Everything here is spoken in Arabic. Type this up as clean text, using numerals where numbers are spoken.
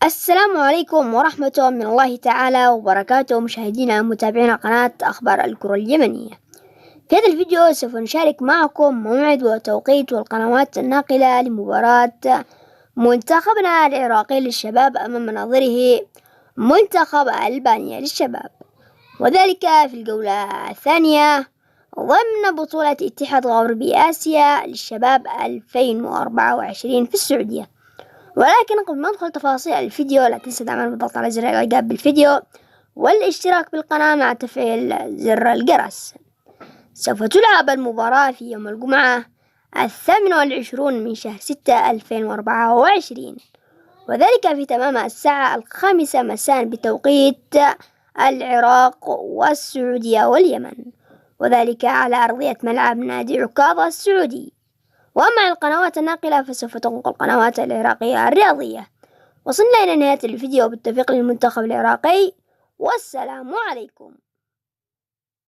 السلام عليكم ورحمة من الله تعالى وبركاته، مشاهدينا ومتابعينا قناة أخبار الكرة اليمنية. في هذا الفيديو سوف نشارك معكم موعد وتوقيت والقنوات الناقلة لمباراة منتخبنا العراقي للشباب أمام مناظره منتخب ألبانيا للشباب، وذلك في الجولة الثانية ضمن بطولة اتحاد غربي آسيا للشباب 2024 في السعودية. ولكن قبل ما ندخل تفاصيل الفيديو لا تنسى دعمنا بالضغط على زر الاعجاب بالفيديو والاشتراك بالقناة مع تفعيل زر الجرس. سوف تلعب المباراة في يوم الجمعة 28 من شهر 6 2024، وذلك في تمام الساعة 5 مساء بتوقيت العراق والسعودية واليمن، وذلك على أرضية ملعب نادي عكاظ السعودي. وأما القنوات الناقلة فسوف تنقل القنوات العراقية الرياضية. وصلنا إلى نهاية الفيديو بالتوفيق للمنتخب العراقي، والسلام عليكم.